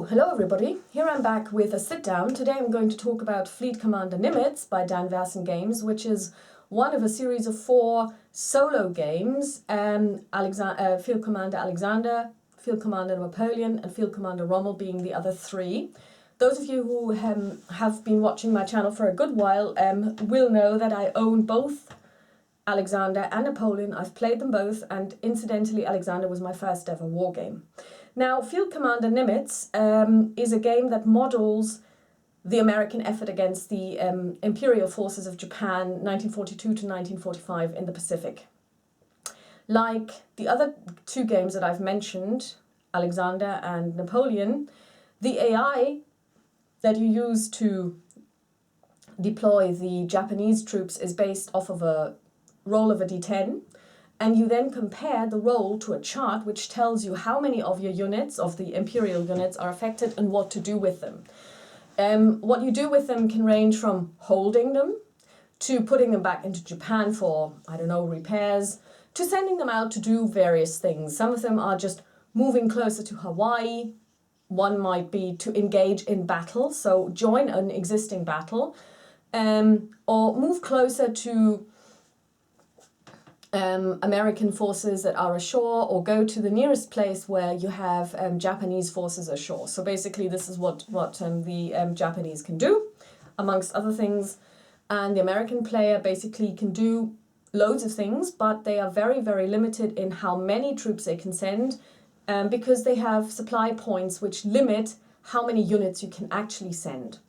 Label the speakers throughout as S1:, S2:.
S1: Hello everybody. Here I'm back with a sit down. Today I'm going to talk about Fleet Commander Nimitz by Dan Versen Games, which is one of a series of 4 solo games. Field Commander Alexander, Field Commander Napoleon, and Field Commander Rommel being the other 3. Those of you who have been watching my channel for a good while will know that I own both Alexander and Napoleon. I've played them both, and incidentally Alexander was my first ever war game. Now, Field Commander Nimitz is a game that models the American effort against the imperial forces of Japan 1942 to 1945 in the Pacific. Like the other 2 games that I've mentioned, Alexander and Napoleon, the AI that you use to deploy the Japanese troops is based off of a roll of a d10. And you then compare the roll to a chart which tells you how many of your units, of the imperial units, are affected and what to do with them. What you do with them can range from holding them, to putting them back into Japan for, I don't know, repairs, to sending them out to do various things. Some of them are just moving closer to Hawaii. One might be to engage in battle, so join an existing battle, or move closer to American forces that are ashore, or go to the nearest place where you have Japanese forces ashore. So basically this is what the Japanese can do, amongst other things. And the American player basically can do loads of things, but they are very, very limited in how many troops they can send, because they have supply points which limit how many units you can actually send.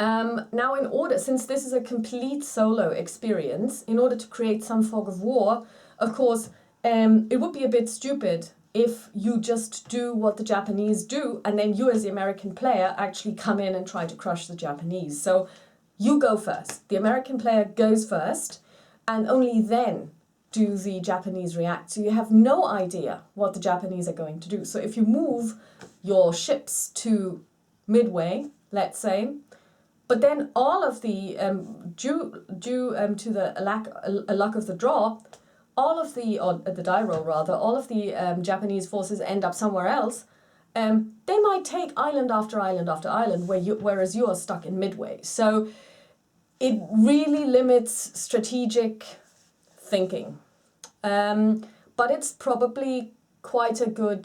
S1: Now, since this is a complete solo experience, in order to create some fog of war, of course, it would be a bit stupid if you just do what the Japanese do and then you as the American player actually come in and try to crush the Japanese. So you go first. The American player goes first, and only then do the Japanese react. So you have no idea what the Japanese are going to do. So if you move your ships to Midway, let's say, but then all of the, due to the luck of the draw, all of the, or the die roll rather, all of the Japanese forces end up somewhere else. They might take island after island after island, whereas you are stuck in Midway. So it really limits strategic thinking. But it's probably quite a good,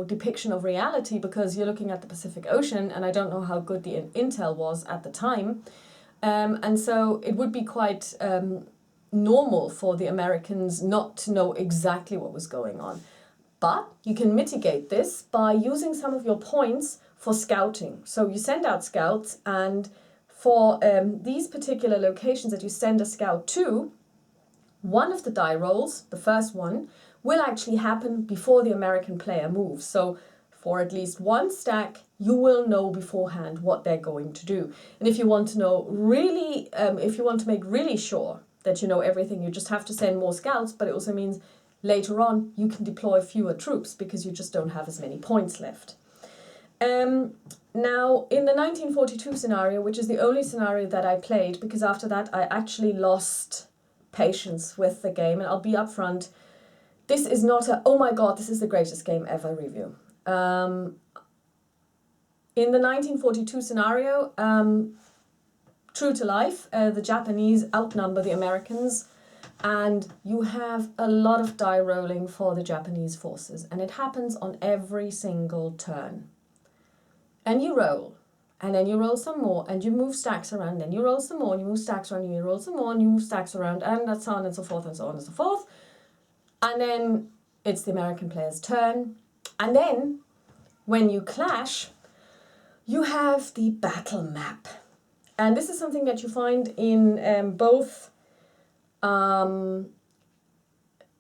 S1: depiction of reality, because you're looking at the Pacific Ocean, and I don't know how good the intel was at the time. And so it would be quite normal for the Americans not to know exactly what was going on. But you can mitigate this by using some of your points for scouting. So you send out scouts, and for these particular locations that you send a scout to, one of the die rolls, the first one, will actually happen before the American player moves. So for at least one stack, you will know beforehand what they're going to do. And if you want to know really, if you want to make really sure that you know everything, you just have to send more scouts, but it also means later on you can deploy fewer troops because you just don't have as many points left. Now, in the 1942 scenario, which is the only scenario that I played, because after that I actually lost patience with the game, and I'll be upfront, this is not a, oh my god, this is the greatest game ever review. In the 1942 scenario, true to life, the Japanese outnumber the Americans, and you have a lot of die rolling for the Japanese forces, and it happens on every single turn. And you roll, and then you roll some more, and you move stacks around, then you roll some more, and you move stacks around, and you roll some more, and you move stacks around, and that's so on and so forth, and so on and so forth. And then it's the American player's turn. And then when you clash, you have the battle map. And this is something that you find in both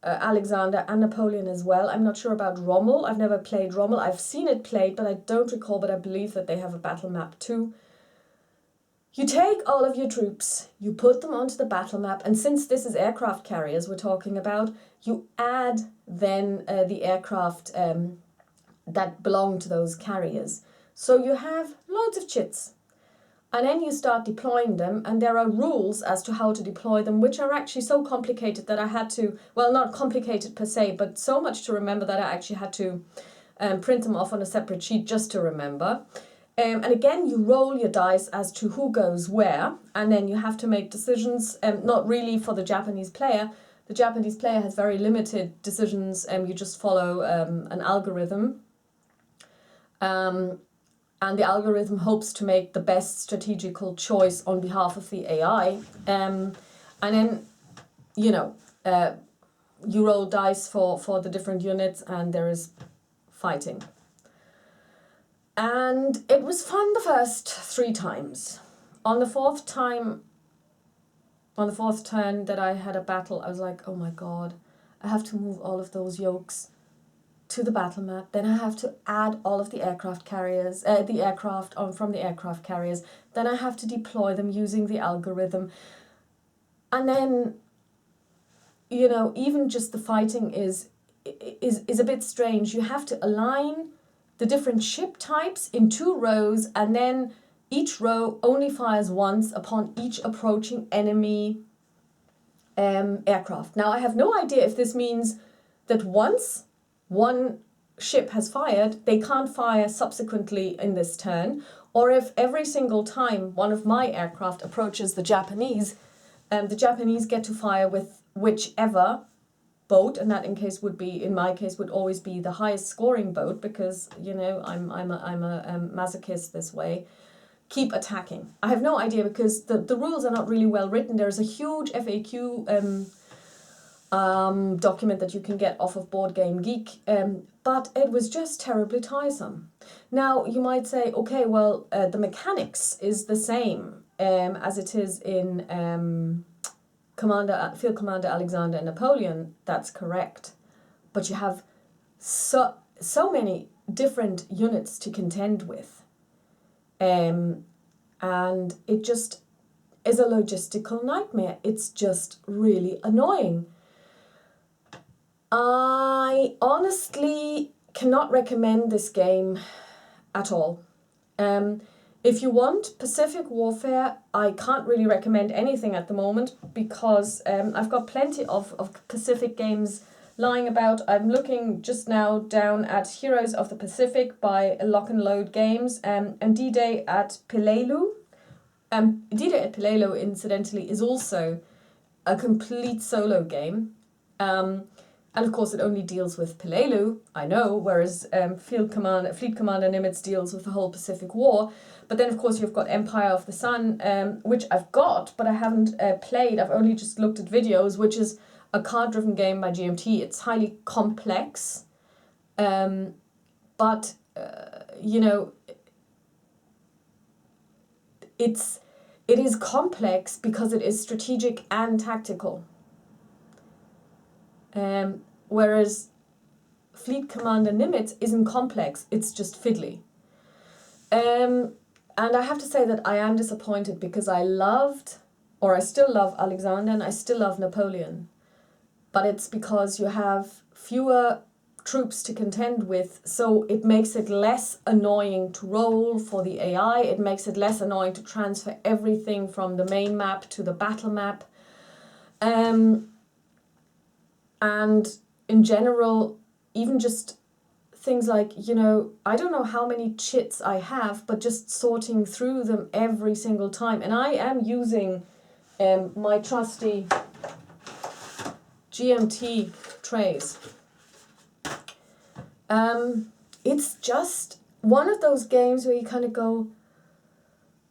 S1: Alexander and Napoleon as well. I'm not sure about Rommel. I've never played Rommel. I've seen it played, but I don't recall, but I believe that they have a battle map too. You take all of your troops, you put them onto the battle map, and since this is aircraft carriers we're talking about, you add then the aircraft that belong to those carriers. So you have loads of chits, and then you start deploying them, and there are rules as to how to deploy them, which are actually so complicated that I had to, well, not complicated per se, but so much to remember that I actually had to print them off on a separate sheet just to remember. And again, you roll your dice as to who goes where, and then you have to make decisions, not really for the Japanese player. The Japanese player has very limited decisions, and you just follow an algorithm. And the algorithm hopes to make the best strategical choice on behalf of the AI. And then, you roll dice for the different units, and there is fighting. And it was fun the first 3 times. On the fourth turn that I had a battle, I was like, oh my god, I have to move all of those yokes to the battle map. Then I have to add all of the aircraft carriers, the aircraft from the aircraft carriers. Then I have to deploy them using the algorithm. And then, even just the fighting is a bit strange. You have to align the different ship types in 2 rows, and then each row only fires once upon each approaching enemy aircraft. Now, I have no idea if this means that once one ship has fired, they can't fire subsequently in this turn, or if every single time one of my aircraft approaches the Japanese get to fire with whichever boat, and that in my case would always be the highest scoring boat, because I'm a masochist this way. Keep attacking. I have no idea, because the rules are not really well written. There's a huge FAQ document that you can get off of Board Game Geek, but it was just terribly tiresome. Now you might say, okay, well, the mechanics is the same as it is in Field Commander Alexander and Napoleon. That's correct, but you have so many different units to contend with, and it just is a logistical nightmare. It's just really annoying. I honestly cannot recommend this game at all. If you want Pacific Warfare, I can't really recommend anything at the moment, because I've got plenty of Pacific games lying about. I'm looking just now down at Heroes of the Pacific by Lock and Load Games, and D-Day at Pelelu. D-Day at Pelelu, incidentally, is also a complete solo game. And of course it only deals with Pelelu, I know, whereas Fleet Commander Nimitz deals with the whole Pacific War. But then, of course, you've got Empire of the Sun, which I've got, but I haven't played. I've only just looked at videos, which is a card-driven game by GMT. It's highly complex, but, it is complex because it is strategic and tactical. Whereas Fleet Commander Nimitz isn't complex, it's just fiddly. And I have to say that I am disappointed, because I still love Alexander and I still love Napoleon. But it's because you have fewer troops to contend with, so it makes it less annoying to roll for the AI, it makes it less annoying to transfer everything from the main map to the battle map. And in general, even just things like, I don't know how many chits I have, but just sorting through them every single time. And I am using my trusty GMT trays. It's just one of those games where you kind of go,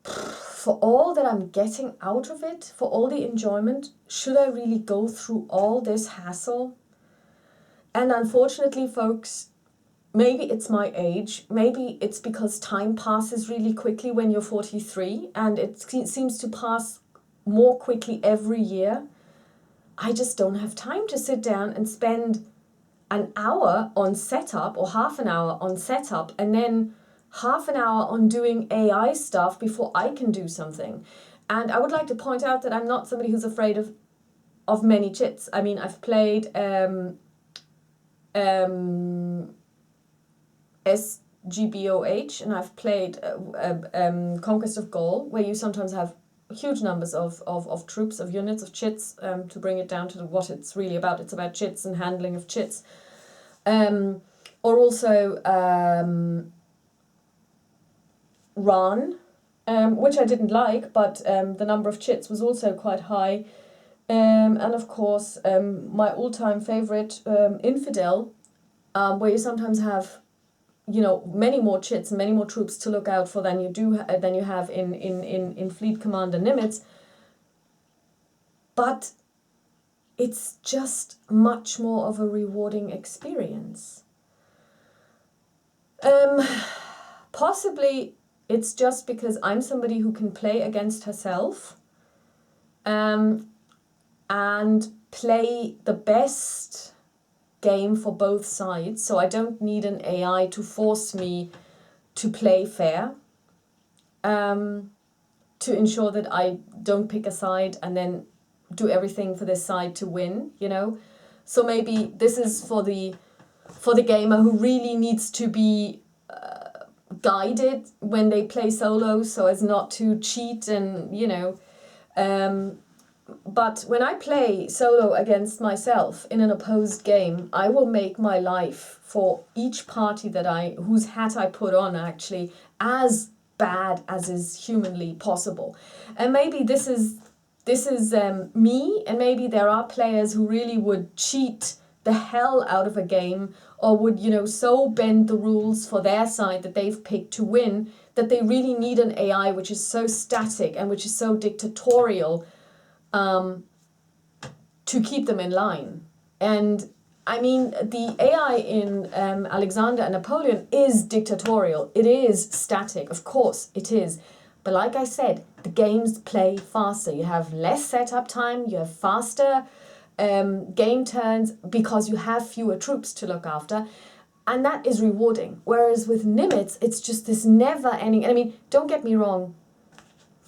S1: for all that I'm getting out of it, for all the enjoyment, should I really go through all this hassle? And unfortunately, folks, maybe it's my age, maybe it's because time passes really quickly when you're 43, and it seems to pass more quickly every year. I just don't have time to sit down and spend an hour on setup, or half an hour on setup, and then half an hour on doing AI stuff before I can do something. And I would like to point out that I'm not somebody who's afraid of many chits. I mean, I've played SGBOH, and I've played Conquest of Gaul, where you sometimes have huge numbers of troops, of units, of chits, to bring it down to what it's really about. It's about chits and handling of chits. or also Ran, which I didn't like, but the number of chits was also quite high. And of course, my all-time favorite, Infidel, where you sometimes have, you know, many more chits and many more troops to look out for than you have in Fleet Commander Nimitz. But it's just much more of a rewarding experience. Possibly it's just because I'm somebody who can play against herself, and play the best game for both sides. So I don't need an AI to force me to play fair, to ensure that I don't pick a side and then do everything for this side to win, you know. So maybe this is for the gamer who really needs to be guided when they play solo so as not to cheat and, you know. But when I play solo against myself in an opposed game, I will make my life for each party whose hat I put on actually as bad as is humanly possible. And maybe this is me, and maybe there are players who really would cheat the hell out of a game, or would, you know, so bend the rules for their side that they've picked to win that they really need an AI which is so static and which is so dictatorial to keep them in line. And I mean, the AI in Alexander and Napoleon is dictatorial. It is static, of course it is. But like I said, the games play faster. You have less setup time, you have faster game turns because you have fewer troops to look after. And that is rewarding. Whereas with Nimitz, it's just this never-ending... I mean, don't get me wrong,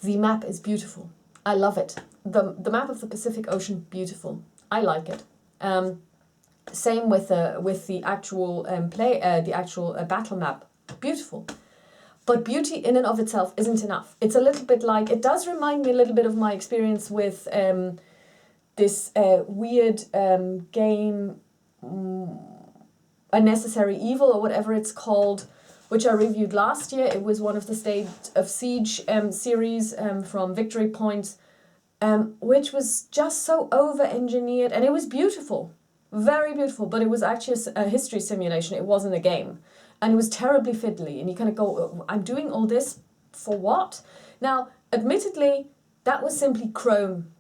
S1: the map is beautiful. I love it. The map of the Pacific Ocean, beautiful. I like it. Same with the actual battle map, beautiful. But beauty in and of itself isn't enough. It's a little bit like, it does remind me a little bit of my experience with this weird game, A Necessary Evil or whatever it's called, which I reviewed last year. It was one of the State of Siege series from Victory Points, which was just so over-engineered, and it was beautiful, very beautiful, but it was actually a history simulation. It wasn't a game. And it was terribly fiddly, and you kind of go, I'm doing all this for what? Now, admittedly, that was simply Chrome.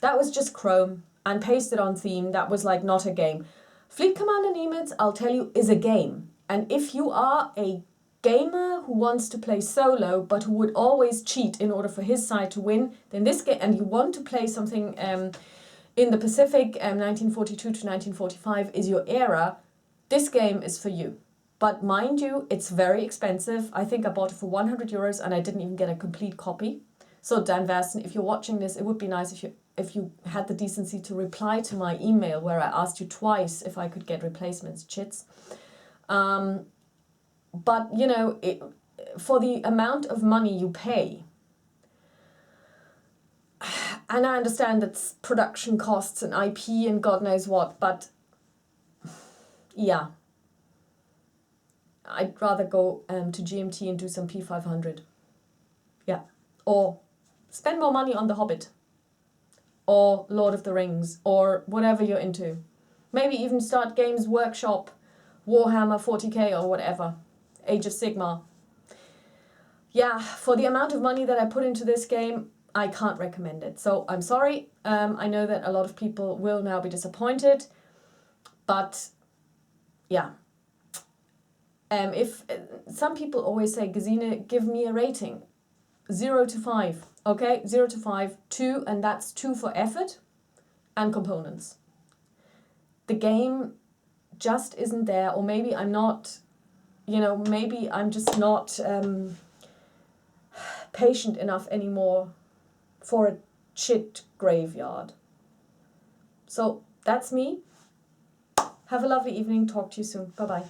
S1: That was just Chrome and pasted on theme. That was like not a game. Fleet Commander Nimitz, I'll tell you, is a game. And if you are a gamer who wants to play solo but who would always cheat in order for his side to win, then this game, and you want to play something in the Pacific, 1942 to 1945 is your era, this game is for you. But mind you, it's very expensive. I think I bought it for 100 euros and I didn't even get a complete copy. So Dan Versen, if you're watching this, it would be nice if you had the decency to reply to my email where I asked you twice if I could get replacements, Chits. But, you know, for the amount of money you pay, and I understand that's production costs and IP and God knows what, but yeah. I'd rather go to GMT and do some P500. Yeah. Or spend more money on The Hobbit. Or Lord of the Rings. Or whatever you're into. Maybe even start Games Workshop, Warhammer 40k or whatever. Age of Sigmar. Yeah, for the amount of money that I put into this game, I can't recommend it. So I'm sorry. I know that a lot of people will now be disappointed. But yeah. If some people always say, Gesine, give me a rating. 0 to 5. Okay, 0 to 5, 2, and that's 2 for effort and components. The game just isn't there, or maybe I'm not, you know, maybe I'm just not patient enough anymore for a chit graveyard. So that's me. Have a lovely evening. Talk to you soon. Bye-bye.